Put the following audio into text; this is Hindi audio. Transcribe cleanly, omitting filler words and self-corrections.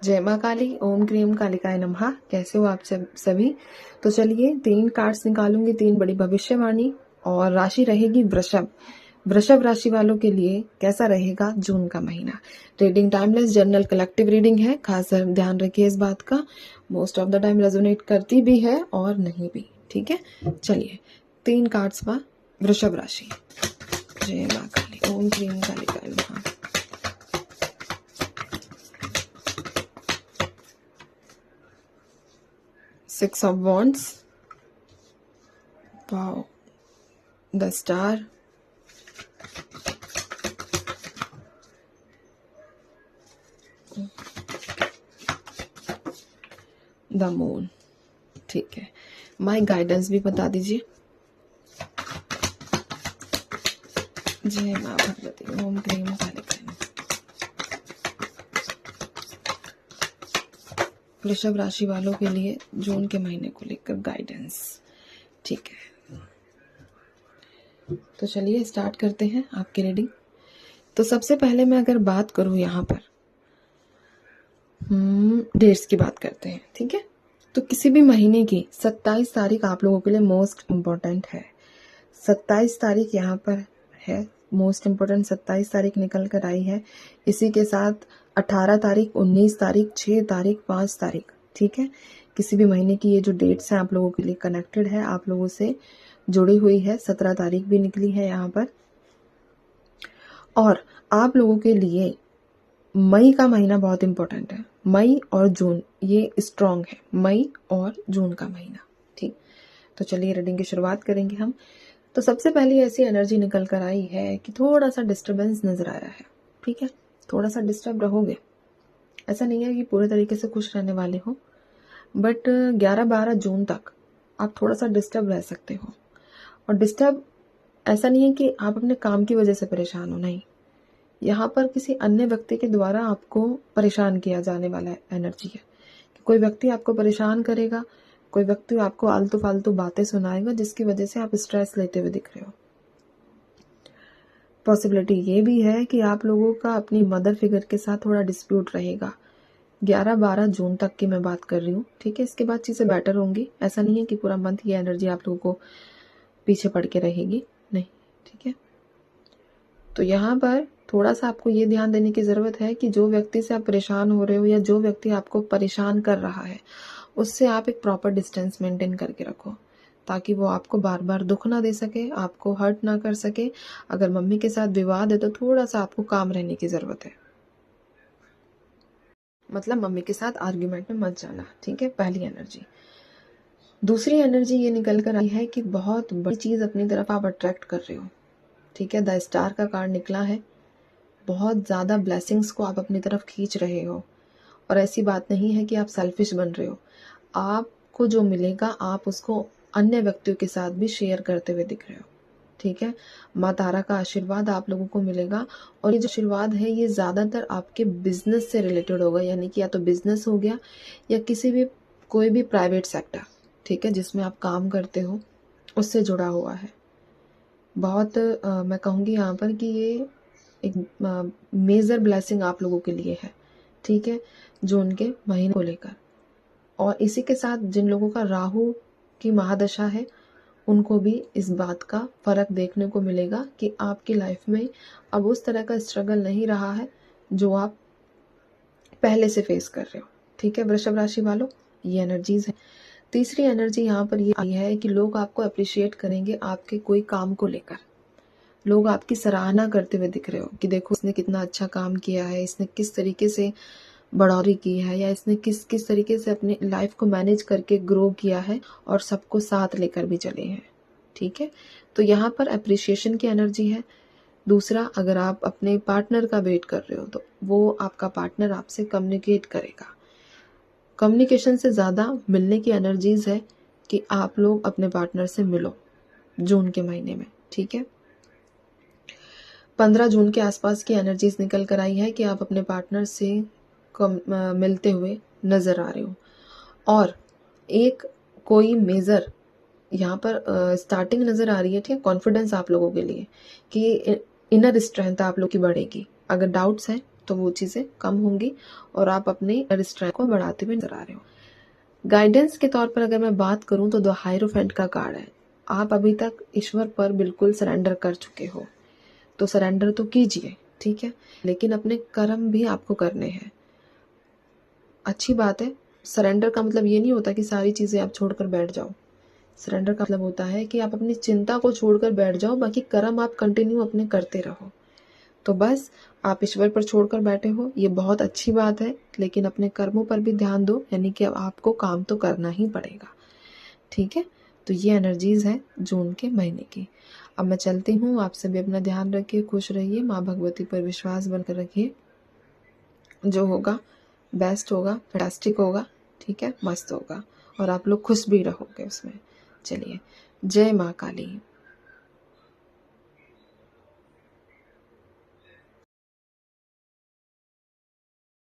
जय माँ काली, ओम क्रीम कालिकाय नमः। कैसे हो आप सभी। तो चलिए 3 कार्ड्स निकालूंगी, 3 बड़ी भविष्यवाणी और राशि रहेगी वृषभ। वृषभ राशि वालों के लिए कैसा रहेगा जून का महीना। Reading timeless general collective reading है, खास ध्यान रखिए इस बात का। Most of the time resonate करती भी है और नहीं भी, ठीक है। चलिए 3 कार्ड्स का वृषभ राशि। जय माँ काली, ओम क्रीम कालिकाय नमः। Six of Wands, wow, the Star, the Moon। ठीक है, माई गाइडेंस भी बता दीजिए। जय माँ भगवती, ओम क्रीम कालिकाय नमः। वृषभ राशि वालों के लिए जून के महीने को लेकर गाइडेंस, ठीक है। तो चलिए स्टार्ट करते हैं आपकी रीडिंग। तो सबसे पहले मैं अगर बात करूं यहाँ पर डेट्स की बात करते हैं, ठीक है। तो किसी भी महीने की 27 तारीख आप लोगों के लिए मोस्ट इम्पोर्टेंट है। 27 तारीख यहाँ पर है मोस्ट इम्पोर्टेंट। 27 तारीख निकल कर आई है। इसी के साथ 18 तारीख, 19 तारीख, 6 तारीख, 5 तारीख, ठीक है। किसी भी महीने की ये जो डेट्स हैं आप लोगों के लिए कनेक्टेड है, आप लोगों से जुड़ी हुई है। 17 तारीख भी निकली है यहाँ पर। और आप लोगों के लिए मई का महीना बहुत इंपॉर्टेंट है। मई और जून ये स्ट्रॉन्ग है, मई और जून का महीना, ठीक। तो चलिए रीडिंग की शुरुआत करेंगे हम। तो सबसे पहले ऐसी एनर्जी निकल कर आई है कि थोड़ा सा डिस्टर्बेंस नजर आ रहा है, ठीक है। थोड़ा सा डिस्टर्ब रहोगे, ऐसा नहीं है कि पूरे तरीके से खुश रहने वाले हो, बट 11-12 जून तक आप थोड़ा सा डिस्टर्ब रह सकते हो। और डिस्टर्ब ऐसा नहीं है कि आप अपने काम की वजह से परेशान हो, नहीं। यहाँ पर किसी अन्य व्यक्ति के द्वारा आपको परेशान किया जाने वाला एनर्जी है कि कोई व्यक्ति आपको परेशान करेगा, कोई व्यक्ति आपको आलतू फालतू बातें सुनाएगा जिसकी वजह से आप स्ट्रेस लेते हुए दिख रहे हो। पॉसिबिलिटी ये भी है कि आप लोगों का अपनी मदर फिगर के साथ थोड़ा डिस्प्यूट रहेगा। 11-12 जून तक की मैं बात कर रही हूँ, ठीक है। इसके बाद चीज़ें बेटर होंगी। ऐसा नहीं है कि पूरा मंथ ये एनर्जी आप लोगों को पीछे पड़ के रहेगी, नहीं, ठीक है। तो यहाँ पर थोड़ा सा आपको ये ध्यान देने की ज़रूरत है कि जो व्यक्ति से आप परेशान हो रहे हो या जो व्यक्ति आपको परेशान कर रहा है उससे आप एक प्रॉपर डिस्टेंस मेंटेन करके रखो, ताकि वो आपको बार बार दुख ना दे सके, आपको हर्ट ना कर सके। अगर मम्मी के साथ विवाद है तो थोड़ा सा आपको काम रहने की ज़रूरत है, मतलब मम्मी के साथ आर्ग्यूमेंट में मत जाना, ठीक है। पहली एनर्जी। दूसरी एनर्जी ये निकल कर आई है कि बहुत बड़ी चीज़ अपनी तरफ आप अट्रैक्ट कर रहे हो, ठीक है। द स्टार का कार्ड निकला है। बहुत ज़्यादा ब्लेसिंग्स को आप अपनी तरफ खींच रहे हो। और ऐसी बात नहीं है कि आप सेल्फिश बन रहे हो। आपको जो मिलेगा आप उसको अन्य व्यक्तियों के साथ भी शेयर करते हुए दिख रहे हो, ठीक है। माँ तारा का आशीर्वाद आप लोगों को मिलेगा। और ये जो आशीर्वाद है ये ज़्यादातर आपके बिजनेस से रिलेटेड होगा, यानी कि या तो बिजनेस हो गया या किसी भी कोई भी प्राइवेट सेक्टर, ठीक है, जिसमें आप काम करते हो उससे जुड़ा हुआ है। बहुत मैं कहूँगी यहाँ पर कि ये एक मेजर ब्लेसिंग आप लोगों के लिए है, ठीक है, जून के महीने को लेकर। और इसी के साथ जिन लोगों का राहु की महादशा है उनको भी इस बात का फर्क देखने को मिलेगा कि आपकी लाइफ में अब उस तरह का स्ट्रगल नहीं रहा है जो आप पहले से फेस कर रहे हो, ठीक है। वृषभ राशि वालों, ये एनर्जीज है। तीसरी एनर्जी यहाँ पर ये आई है कि लोग आपको अप्रिशिएट करेंगे आपके कोई काम को लेकर। लोग आपकी सराहना करते हुए दिख रहे हो कि देखो इसने कितना अच्छा काम किया है, इसने किस तरीके से बढ़ोतरी की है, या इसने किस किस तरीके से अपनी लाइफ को मैनेज करके ग्रो किया है और सबको साथ लेकर भी चले हैं, ठीक है। तो यहाँ पर अप्रिशिएशन की एनर्जी है। दूसरा, अगर आप अपने पार्टनर का वेट कर रहे हो तो वो आपका पार्टनर आपसे कम्युनिकेट करेगा। कम्युनिकेशन से ज़्यादा मिलने की एनर्जीज है कि आप लोग अपने पार्टनर से मिलो जून के महीने में, ठीक है। 15 जून के आसपास की एनर्जीज निकल कर आई है कि आप अपने पार्टनर से मिलते हुए नजर आ रहे हो। और एक कोई मेजर यहाँ पर स्टार्टिंग नजर आ रही है, ठीक है। कॉन्फिडेंस आप लोगों के लिए कि इनर स्ट्रेंथ आप लोग की बढ़ेगी। अगर डाउट्स हैं तो वो चीज़ें कम होंगी और आप अपनी स्ट्रेंथ को बढ़ाते हुए नजर आ रहे हो। गाइडेंस के तौर पर अगर मैं बात करूं तो द हायरोफेंट का कार्ड है। आप अभी तक ईश्वर पर बिल्कुल सरेंडर कर चुके हो, तो सरेंडर तो कीजिए, ठीक है, लेकिन अपने कर्म भी आपको करने हैं। अच्छी बात है, सरेंडर का मतलब ये नहीं होता कि सारी चीज़ें आप छोड़कर बैठ जाओ। सरेंडर का मतलब होता है कि आप अपनी चिंता को छोड़कर बैठ जाओ, बाकी कर्म आप कंटिन्यू अपने करते रहो। तो बस आप ईश्वर पर छोड़कर बैठे हो, ये बहुत अच्छी बात है, लेकिन अपने कर्मों पर भी ध्यान दो, यानी कि अब आपको काम तो करना ही पड़ेगा, ठीक है। तो ये एनर्जीज है जून के महीने की। अब मैं चलती हूँ, आप सभी अपना ध्यान रखिए, खुश रहिए, माँ भगवती पर विश्वास बनकर रखिए, जो होगा बेस्ट होगा, फैंटास्टिक होगा, ठीक है, मस्त होगा और आप लोग खुश भी रहोगे उसमें। चलिए, जय माँ काली।